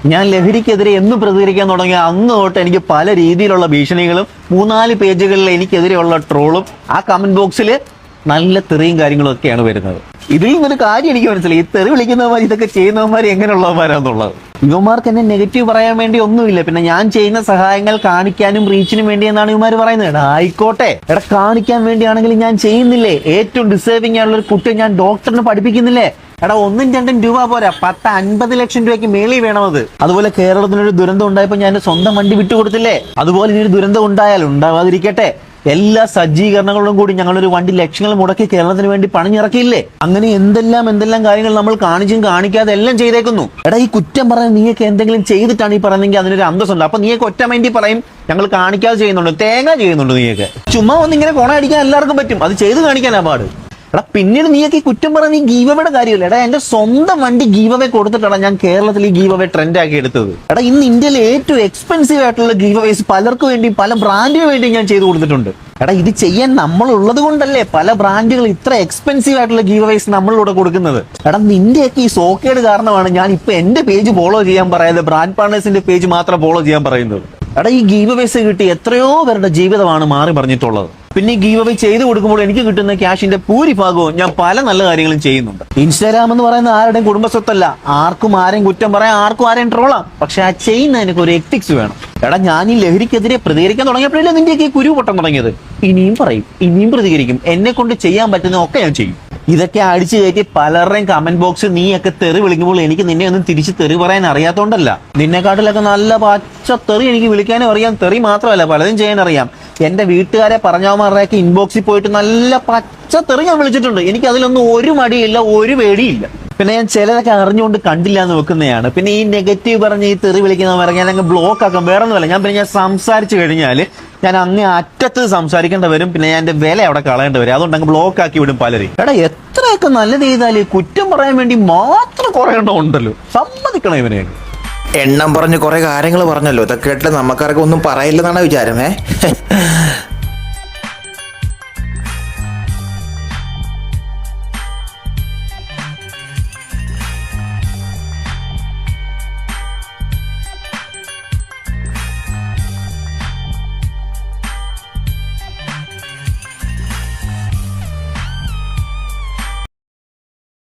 ഞാൻ ലഹരിക്കെതിരെ എന്ന് പ്രതികരിക്കാൻ തുടങ്ങിയ അന്ന് തൊട്ട് എനിക്ക് പല രീതിയിലുള്ള ഭീഷണികളും 3-4 പേജുകളിൽ എനിക്കെതിരെയുള്ള ട്രോളും ആ കമന്റ് ബോക്സിൽ നല്ല തെറിയും കാര്യങ്ങളും ഒക്കെയാണ് വരുന്നത്. ഇതിൽ നിന്നൊരു കാര്യം എനിക്ക് മനസ്സിലായി, ഈ തെറി വിളിക്കുന്നവന്മാർ ഇതൊക്കെ ചെയ്യുന്നവന്മാർ എങ്ങനെയുള്ളവന്മാരാന്നുള്ളത്. ഇവന്മാർക്ക് എന്നെ നെഗറ്റീവ് പറയാൻ വേണ്ടി ഒന്നുമില്ല, പിന്നെ ഞാൻ ചെയ്യുന്ന സഹായങ്ങൾ കാണിക്കാനും റീച്ചിനും വേണ്ടി എന്നാണ് ഇവന്മാർ പറയുന്നത്. എടാ ആയിക്കോട്ടെ, എടാ കാണിക്കാൻ വേണ്ടിയാണെങ്കിൽ ഞാൻ ചെയ്യുന്നില്ലേ? ഏറ്റവും ഡിസേർവിംഗ് ആയിട്ടുള്ള ഒരു കുട്ടിയെ ഞാൻ ഡോക്ടറിന് പഠിപ്പിക്കുന്നില്ലേ? എടാ 1-2 രൂപ പോരാ, 10-50 ലക്ഷം രൂപയ്ക്ക് മേളിൽ വേണമത്. അതുപോലെ കേരളത്തിനൊരു ദുരന്തം ഉണ്ടായപ്പോൾ ഞാൻ സ്വന്തം വണ്ടി വിട്ടുകൊടുത്തില്ലേ? അതുപോലെ ഇനി ഒരു ദുരന്തം ഉണ്ടായാലും ഉണ്ടാവാതിരിക്കട്ടെ, എല്ലാ സജ്ജീകരണങ്ങളോടും കൂടി ഞങ്ങളൊരു വണ്ടി ലക്ഷങ്ങൾ മുടക്കി കേരളത്തിന് വേണ്ടി പണിഞ്ഞിറക്കിയില്ലേ? അങ്ങനെ എന്തെല്ലാം കാര്യങ്ങൾ നമ്മൾ കാണിച്ചും കാണിക്കാതെ എല്ലാം ചെയ്തേക്കുന്നു. എടാ ഈ കുറ്റം പറയാൻ നീയൊക്കെ എന്തെങ്കിലും ചെയ്തിട്ടാണ് ഈ പറയുന്നെങ്കിൽ അതിനൊരു അന്തസ്സുണ്ട്. അപ്പൊ നീയൊക്കെ ഒറ്റ മൈൻഡിൽ പറയും ഞങ്ങൾ കാണിക്കാതെ ചെയ്യുന്നുണ്ട്, തേങ്ങ ചെയ്യുന്നുണ്ട്. നീയൊക്കെ ചുമ്മാ വന്ന് ഇങ്ങനെ കൊണ അടിക്കാൻ എല്ലാവർക്കും പറ്റും, അത് ചെയ്ത് കാണിക്കാനാ പാട്. എടാ പിന്നീട് നീയൊക്കെ ഈ കുറ്റം പറഞ്ഞ ഈ ഗീവയുടെ കാര്യമില്ല. എടാ എന്റെ സ്വന്തം വണ്ടി ഗീവവേ കൊടുത്തിട്ടാണ് ഞാൻ കേരളത്തിൽ ഈ ഗീവവേ ട്രെൻഡ് ആക്കി എടുത്തത്. എടാ ഇന്ന് ഇന്ത്യയിൽ ഏറ്റവും എക്സ്പെൻസീവ് ആയിട്ടുള്ള ഗീവവേസ് പലർക്കും വേണ്ടി പല ബ്രാൻഡിന് വേണ്ടി ഞാൻ ചെയ്തു കൊടുത്തിട്ടുണ്ട്. എടാ ഇത് ചെയ്യാൻ നമ്മളുള്ളത് കൊണ്ടല്ലേ പല ബ്രാൻഡുകൾ ഇത്ര എക്സ്പെൻസീവ് ആയിട്ടുള്ള ഗീവവേസ് നമ്മളിലൂടെ കൊടുക്കുന്നത്. എടാ നിന്റെയൊക്കെ ഈ സോക്കേട് കാരണമാണ് ഞാൻ ഇപ്പൊ എന്റെ പേജ് ഫോളോ ചെയ്യാൻ പറയാതെ ബ്രാൻഡ് പാർട്ണേഴ്സിന്റെ പേജ് മാത്രം ഫോളോ ചെയ്യാൻ പറയുന്നത്. എടാ ഈ ഗീവവേസ് കിട്ടി എത്രയോ പേരുടെ ജീവിതമാണ് മാറി പറഞ്ഞിട്ടുള്ളത്. പിന്നെ ഈ ഗീവ് അവേ ചെയ്ത് കൊടുക്കുമ്പോൾ എനിക്ക് കിട്ടുന്ന ക്യാഷിന്റെ ഭൂരിഭാഗവും ഞാൻ പല നല്ല കാര്യങ്ങളും ചെയ്യുന്നുണ്ട്. ഇൻസ്റ്റാഗ്രാം എന്ന് പറയുന്ന ആരുടെയും കുടുംബസ്വത്തല്ല, ആർക്കും ആരെയും കുറ്റം പറയാം, ആർക്കും ആരെയും ട്രോളാം. പക്ഷെ ആ ചെയ്യുന്നതിനൊക്കെ ഒരു എത്തിക്സ് വേണം. എടാ ഞാൻ ഈ ലഹരിക്കെതിരെ പ്രതികരിക്കാൻ തുടങ്ങിയപ്പോഴല്ലേ നിന്റെയൊക്കെ ഈ കുരു പൊട്ടം തുടങ്ങിയത്. ഇനിയും പറയും, ഇനിയും പ്രതികരിക്കും, എന്നെ കൊണ്ട് ചെയ്യാൻ പറ്റുന്ന ഒക്കെ ഞാൻ ചെയ്യും. ഇതൊക്കെ അടിച്ചു കയറ്റി പലരുടെയും കമന്റ് ബോക്സ് നീയൊക്കെ തെറി വിളിക്കുമ്പോൾ എനിക്ക് നിന്നെ ഒന്നും തിരിച്ച് തെറി പറയാൻ അറിയാത്തോണ്ടല്ല. നിന്നെക്കാട്ടിലൊക്കെ നല്ല പച്ച തെറി എനിക്ക് വിളിക്കാനും അറിയാം. തെറി മാത്രമല്ല പലതും ചെയ്യാൻ അറിയാം. എന്റെ വീട്ടുകാരെ പറഞ്ഞവന്മാരുടെയൊക്കെ ഇൻബോക്സിൽ പോയിട്ട് നല്ല പച്ച തെറി ഞാൻ വിളിച്ചിട്ടുണ്ട്. എനിക്ക് അതിലൊന്നും ഒരു മടിയില്ല, ഒരു പേടിയില്ല. പിന്നെ ഞാൻ ചിലതൊക്കെ അറിഞ്ഞുകൊണ്ട് കണ്ടില്ല എന്ന് വെക്കുന്നതാണ്. പിന്നെ ഈ നെഗറ്റീവ് പറഞ്ഞ് ഈ തെറി വിളിക്കുന്നവരെ ഞാൻ അങ്ങ് ബ്ലോക്ക് ആക്കാം, വേറെ ഒന്നുമല്ല. ഞാൻ സംസാരിച്ചു കഴിഞ്ഞാൽ ഞാൻ അങ്ങ് അറ്റത്ത് സംസാരിക്കേണ്ടി വരും, പിന്നെ ഞാൻ എന്റെ വില അവിടെ കളയേണ്ടി വരും. അതുകൊണ്ട് അങ്ങ് ബ്ലോക്ക് ആക്കി വിടും പലരും. എടാ എത്രയൊക്കെ നല്ലത് ചെയ്താല് കുറ്റം പറയാൻ വേണ്ടി മാത്രം കുറയേണ്ടതുണ്ടല്ലോ, സമ്മതിക്കണം ഇവനെ. എണ്ണം പറഞ്ഞ് കുറെ കാര്യങ്ങൾ പറഞ്ഞല്ലോ, ഇതൊക്കെ കേട്ടിട്ട് നമുക്കാർക്കും ഒന്നും പറയില്ലെന്നാണ് വിചാരം.